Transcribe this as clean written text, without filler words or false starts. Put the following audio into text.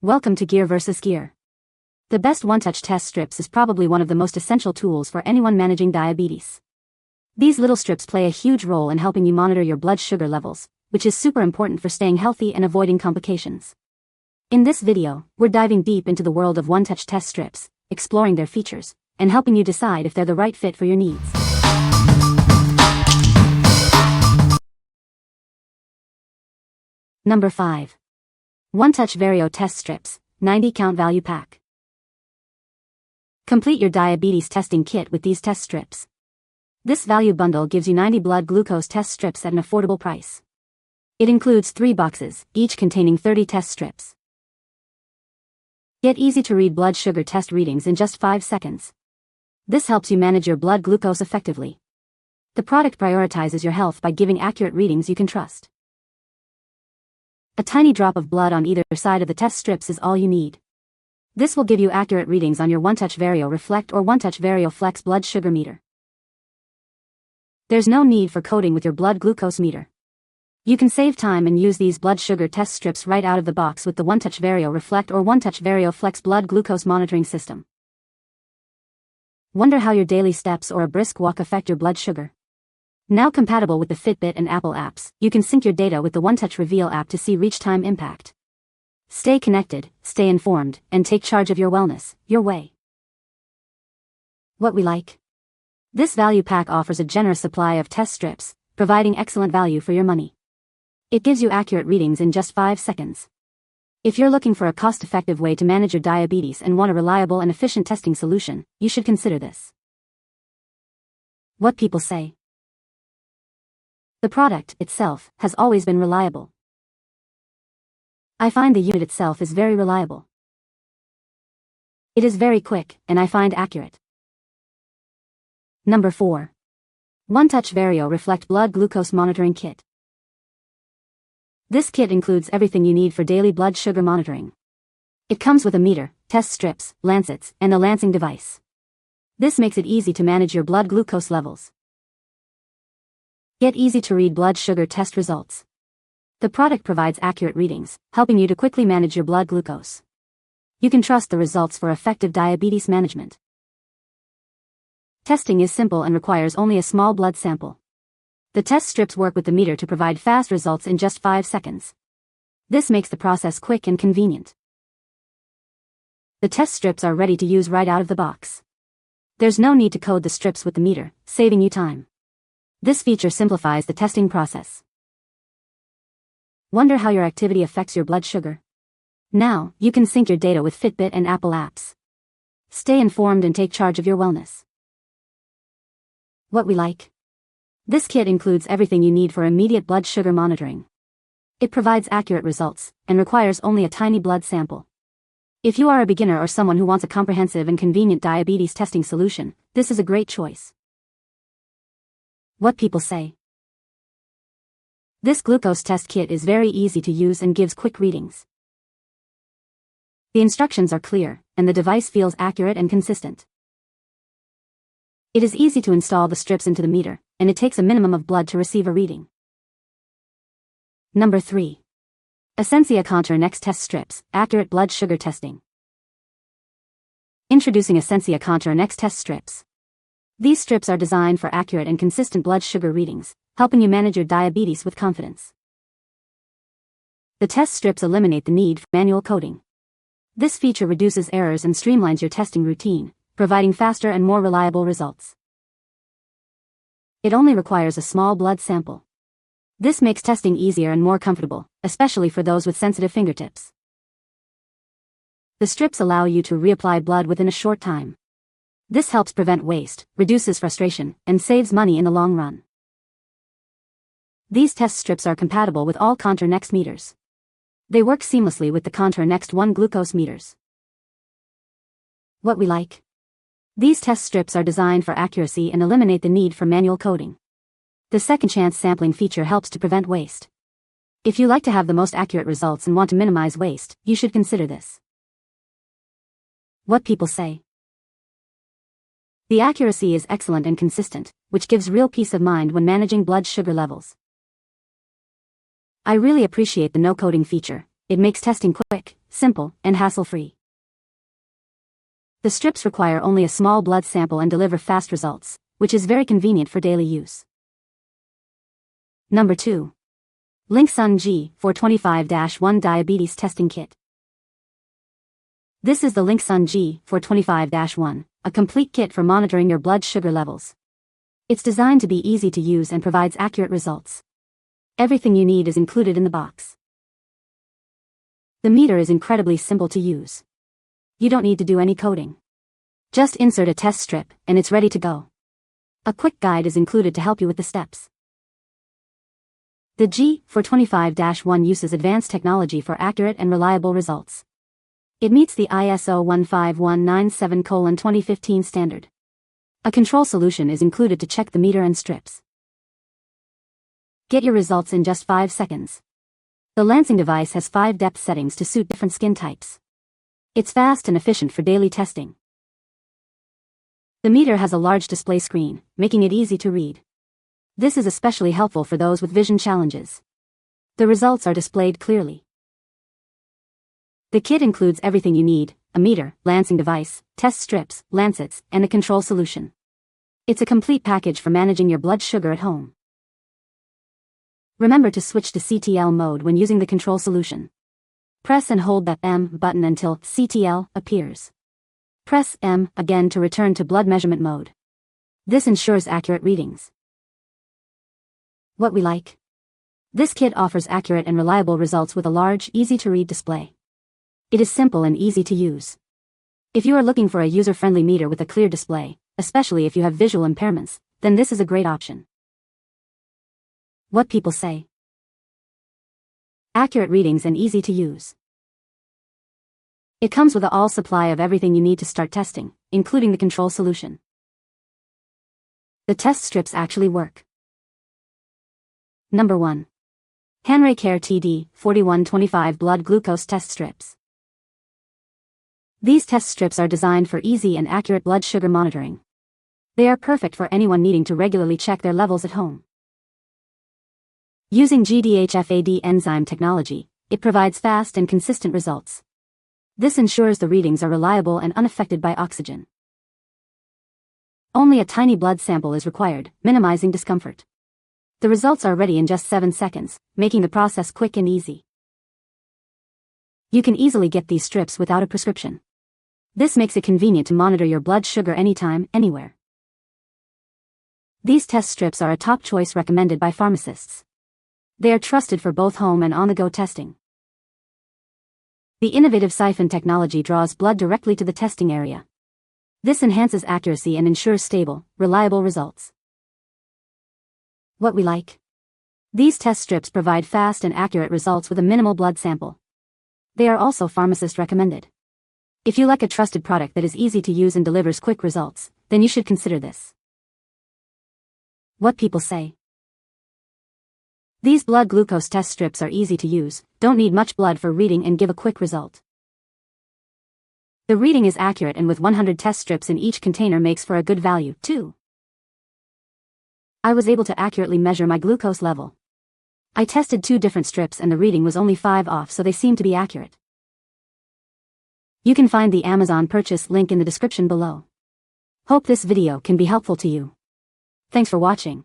Welcome to Gear vs. Gear. The best OneTouch Test Strips is probably one of the most essential tools for anyone managing diabetes. These little strips play a huge role in helping you monitor your blood sugar levels, which is super important for staying healthy and avoiding complications. In this video, we're diving deep into the world of OneTouch Test Strips, exploring their features, and helping you decide if they're the right fit for your needs. Number 5. OneTouch Verio Test Strips, 90 Count Value Pack. Complete your diabetes testing kit with these test strips. This value bundle gives you 90 blood glucose test strips at an affordable price. It includes 3 boxes, each containing 30 test strips. Get easy-to-read blood sugar test readings in just 5 seconds. This helps you manage your blood glucose effectively. The product prioritizes your health by giving accurate readings you can trust. A tiny drop of blood on either side of the test strips is all you need. This will give you accurate readings on your OneTouch Verio Reflect or OneTouch Verio Flex blood sugar meter. There's no need for coding with your blood glucose meter. You can save time and use these blood sugar test strips right out of the box with the OneTouch Verio Reflect or OneTouch Verio Flex blood glucose monitoring system. Wonder how your daily steps or a brisk walk affect your blood sugar? Now compatible with the Fitbit and Apple apps, you can sync your data with the OneTouch Reveal app to see reach time impact. Stay connected, stay informed, and take charge of your wellness, your way. What we like? This value pack offers a generous supply of test strips, providing excellent value for your money. It gives you accurate readings in just 5 seconds. If you're looking for a cost-effective way to manage your diabetes and want a reliable and efficient testing solution, you should consider this. What people say. The product itself has always been reliable. I find the unit itself is very reliable. It is very quick, and I find accurate. Number 4. OneTouch Verio Reflect Blood Glucose Monitoring Kit. This kit includes everything you need for daily blood sugar monitoring. It comes with a meter, test strips, lancets, and a lancing device. This makes it easy to manage your blood glucose levels. Get easy-to-read blood sugar test results. The product provides accurate readings, helping you to quickly manage your blood glucose. You can trust the results for effective diabetes management. Testing is simple and requires only a small blood sample. The test strips work with the meter to provide fast results in just 5 seconds. This makes the process quick and convenient. The test strips are ready to use right out of the box. There's no need to code the strips with the meter, saving you time. This feature simplifies the testing process. Wonder how your activity affects your blood sugar? Now, you can sync your data with Fitbit and Apple apps. Stay informed and take charge of your wellness. What we like? This kit includes everything you need for immediate blood sugar monitoring. It provides accurate results, and requires only a tiny blood sample. If you are a beginner or someone who wants a comprehensive and convenient diabetes testing solution, this is a great choice. What people say. This glucose test kit is very easy to use and gives quick readings. The instructions are clear, and the device feels accurate and consistent. It is easy to install the strips into the meter, and it takes a minimum of blood to receive a reading. Number 3. Ascensia Contour Next Test Strips, Accurate Blood Sugar Testing. Introducing Ascensia Contour Next Test Strips. These strips are designed for accurate and consistent blood sugar readings, helping you manage your diabetes with confidence. The test strips eliminate the need for manual coding. This feature reduces errors and streamlines your testing routine, providing faster and more reliable results. It only requires a small blood sample. This makes testing easier and more comfortable, especially for those with sensitive fingertips. The strips allow you to reapply blood within a short time. This helps prevent waste, reduces frustration, and saves money in the long run. These test strips are compatible with all Contour Next meters. They work seamlessly with the Contour Next 1 glucose meters. What we like? These test strips are designed for accuracy and eliminate the need for manual coding. The second chance sampling feature helps to prevent waste. If you like to have the most accurate results and want to minimize waste, you should consider this. What people say. The accuracy is excellent and consistent, which gives real peace of mind when managing blood sugar levels. I really appreciate the no-coding feature. It makes testing quick, simple, and hassle-free. The strips require only a small blood sample and deliver fast results, which is very convenient for daily use. Number 2. LinkSun G425-1 Diabetes Testing Kit. This is the LinkSun G425-1, a complete kit for monitoring your blood sugar levels. It's designed to be easy to use and provides accurate results. Everything you need is included in the box. The meter is incredibly simple to use. You don't need to do any coding. Just insert a test strip, and it's ready to go. A quick guide is included to help you with the steps. The G425-1 uses advanced technology for accurate and reliable results. It meets the ISO 15197:2015 standard. A control solution is included to check the meter and strips. Get your results in just 5 seconds. The lancing device has 5 depth settings to suit different skin types. It's fast and efficient for daily testing. The meter has a large display screen, making it easy to read. This is especially helpful for those with vision challenges. The results are displayed clearly. The kit includes everything you need: a meter, lancing device, test strips, lancets, and a control solution. It's a complete package for managing your blood sugar at home. Remember to switch to CTL mode when using the control solution. Press and hold that M button until CTL appears. Press M again to return to blood measurement mode. This ensures accurate readings. What we like. This kit offers accurate and reliable results with a large, easy-to-read display. It is simple and easy to use. If you are looking for a user-friendly meter with a clear display, especially if you have visual impairments, then this is a great option. What people say. Accurate readings and easy to use. It comes with all supply of everything you need to start testing, including the control solution. The test strips actually work. Number 1. HanrayCare TD 4125 Blood Glucose Test Strips. These test strips are designed for easy and accurate blood sugar monitoring. They are perfect for anyone needing to regularly check their levels at home. Using GDHFAD enzyme technology, it provides fast and consistent results. This ensures the readings are reliable and unaffected by oxygen. Only a tiny blood sample is required, minimizing discomfort. The results are ready in just 7 seconds, making the process quick and easy. You can easily get these strips without a prescription. This makes it convenient to monitor your blood sugar anytime, anywhere. These test strips are a top choice recommended by pharmacists. They are trusted for both home and on-the-go testing. The innovative siphon technology draws blood directly to the testing area. This enhances accuracy and ensures stable, reliable results. What we like. These test strips provide fast and accurate results with a minimal blood sample. They are also pharmacist recommended. If you like a trusted product that is easy to use and delivers quick results, then you should consider this. What people say. These blood glucose test strips are easy to use, don't need much blood for reading and give a quick result. The reading is accurate and with 100 test strips in each container makes for a good value, too. I was able to accurately measure my glucose level. I tested 2 different strips and the reading was only 5 off, so they seem to be accurate. You can find the Amazon purchase link in the description below. Hope this video can be helpful to you. Thanks for watching.